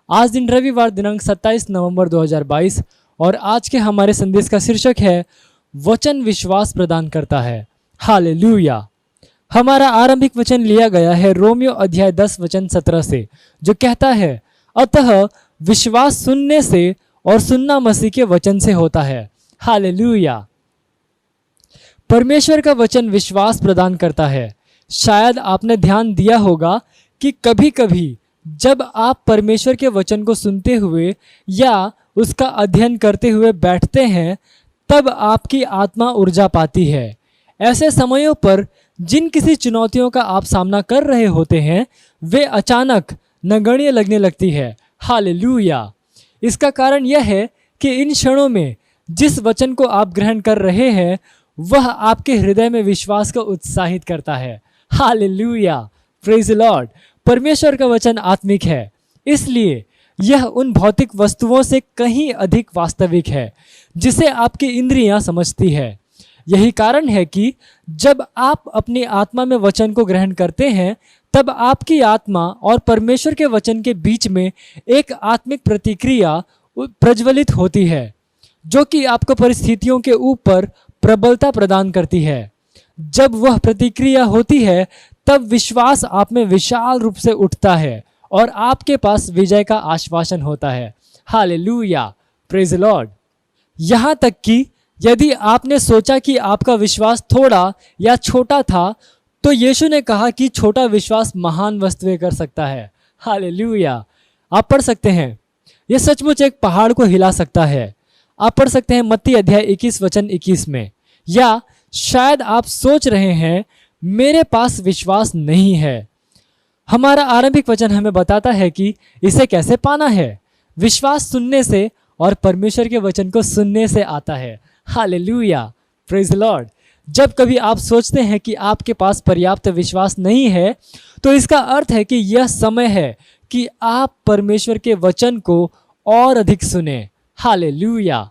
आज दिन रविवार दिनांक 27 नवंबर 2022 और आज के हमारे संदेश का शीर्षक है वचन विश्वास प्रदान करता है। हालेलुया। हमारा आरंभिक वचन लिया गया है रोमियो अध्याय 10 वचन 17 से, जो कहता है अतः विश्वास सुनने से और सुनना मसीह के वचन से होता है। हालेलुया। परमेश्वर का वचन विश्वास प्रदान करता है। शायद आपने ध्यान दिया होगा कि कभी कभी जब आप परमेश्वर के वचन को सुनते हुए या उसका अध्ययन करते हुए बैठते हैं, तब आपकी आत्मा ऊर्जा पाती है। ऐसे समयों पर जिन किसी चुनौतियों का आप सामना कर रहे होते हैं, वे अचानक नगण्य लगने लगती है। हालेलुया। इसका कारण यह है कि इन क्षणों में जिस वचन को आप ग्रहण कर रहे हैं, वह आपके हृदय में विश्वास को उत्साहित करता है। हालेलुया। Praise the Lord. परमेश्वर का वचन आत्मिक है, इसलिए यह उन भौतिक वस्तुओं से कहीं अधिक वास्तविक है जिसे आपकी इंद्रियां समझती है। यही कारण है कि जब आप अपनी आत्मा में वचन को ग्रहण करते हैं, तब आपकी आत्मा और परमेश्वर के वचन के बीच में एक आत्मिक प्रतिक्रिया प्रज्वलित होती है, जो कि आपको परिस्थितियों के ऊपर प्रबलता प्रदान करती है। जब वह प्रतिक्रिया होती है, तब विश्वास आप में विशाल रूप से उठता है और आपके पास विजय का आश्वासन होता है। हालेलुया। Praise the Lord. यहाँ तक कि यदि आपने सोचा कि आपका विश्वास थोड़ा या छोटा था, तो यीशु ने कहा कि छोटा विश्वास महान वस्तुएं कर सकता है। हालेलुया। आप पढ़ सकते हैं, यह सचमुच एक पहाड़ को हिला सकता है। आप पढ़ सकते हैं मत्ती अध्याय 21 वचन 21 में। या शायद आप सोच रहे हैं मेरे पास विश्वास नहीं है। हमारा आरंभिक वचन हमें बताता है कि इसे कैसे पाना है। विश्वास सुनने से और परमेश्वर के वचन को सुनने से आता है। हालेलुया। Praise the Lord. जब कभी आप सोचते हैं कि आपके पास पर्याप्त विश्वास नहीं है, तो इसका अर्थ है कि यह समय है कि आप परमेश्वर के वचन को और अधिक सुने। हालेलुया।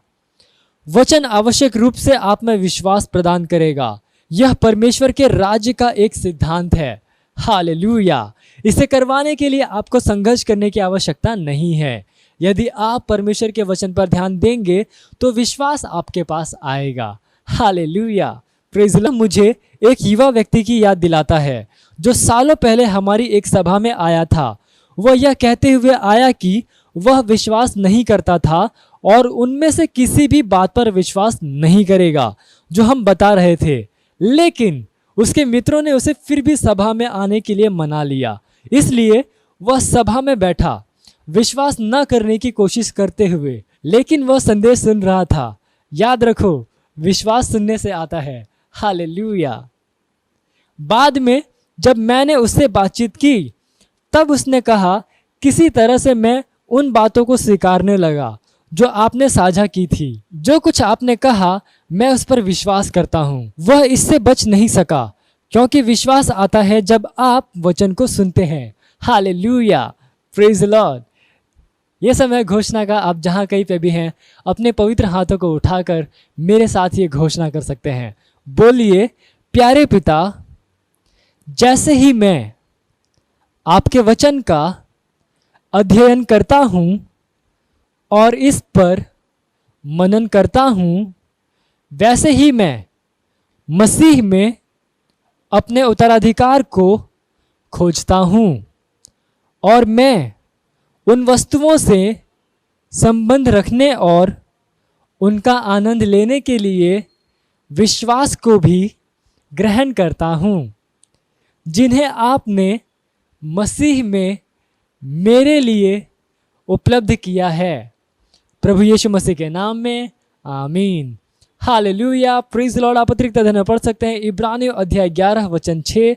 वचन आवश्यक रूप से आप में विश्वास प्रदान करेगा। यह परमेश्वर के राज्य का एक सिद्धांत है। हालेलुया। इसे करवाने के लिए आपको संघर्ष करने की आवश्यकता नहीं है। यदि आप परमेश्वर के वचन पर ध्यान देंगे, तो विश्वास आपके पास आएगा। हालेलुया। Praise the Lord. मुझे एक युवा व्यक्ति की याद दिलाता है, जो सालों पहले हमारी एक सभा में आया था। वह यह कहते हुए आया कि वह विश्वास नहीं करता था और उनमें से किसी भी बात पर विश्वास नहीं करेगा जो हम बता रहे थे, लेकिन उसके मित्रों ने उसे फिर भी सभा में आने के लिए मना लिया। इसलिए वह सभा में बैठा, विश्वास न करने की कोशिश करते हुए, लेकिन वह संदेश सुन रहा था। याद रखो, विश्वास सुनने से आता है। हालेलुया। बाद में जब मैंने उससे बातचीत की, तब उसने कहा, किसी तरह से मैं उन बातों को स्वीकारने लगा जो आपने साझा की थी। जो कुछ आपने कहा, मैं उस पर विश्वास करता हूँ। वह इससे बच नहीं सका, क्योंकि विश्वास आता है जब आप वचन को सुनते हैं। हालेलुया। Praise the Lord. ये समय घोषणा का आप जहाँ कहीं पे भी हैं, अपने पवित्र हाथों को उठाकर मेरे साथ ये घोषणा कर सकते हैं। बोलिए, प्यारे पिता, जैसे ही मैं आपके वचन का अध्ययन करता हूँ और इस पर मनन करता हूँ, वैसे ही मैं मसीह में अपने उत्तराधिकार को खोजता हूँ और मैं उन वस्तुओं से संबंध रखने और उनका आनंद लेने के लिए विश्वास को भी ग्रहण करता हूँ, जिन्हें आपने मसीह में मेरे लिए उपलब्ध किया है। प्रभु यीशु मसीह के नाम में आमीन। हालेलुया। Praise the Lord. आप अतिरिक्त अध्ययन पढ़ सकते हैं इब्रानियों अध्याय 11 वचन 6,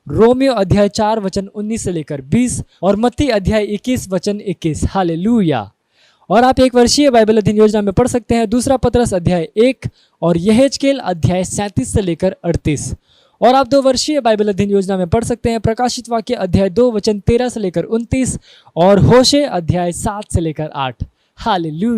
रोमियो अध्याय 4 वचन 19 से लेकर 20 और मत्ती अध्याय 21 वचन 21। हालेलुया। और आप एक वर्षीय बाइबल अध्ययन योजना में पढ़ सकते हैं दूसरा पतरस अध्याय 1 और यहेजकेल अध्याय 37 से लेकर 38। और आप 2 वर्षीय बाइबल अध्ययन योजना में पढ़ सकते हैं प्रकाशित वाक्य अध्याय 2 वचन 13 से लेकर 29 और होशे अध्याय 7 से लेकर 8। हालेलुया।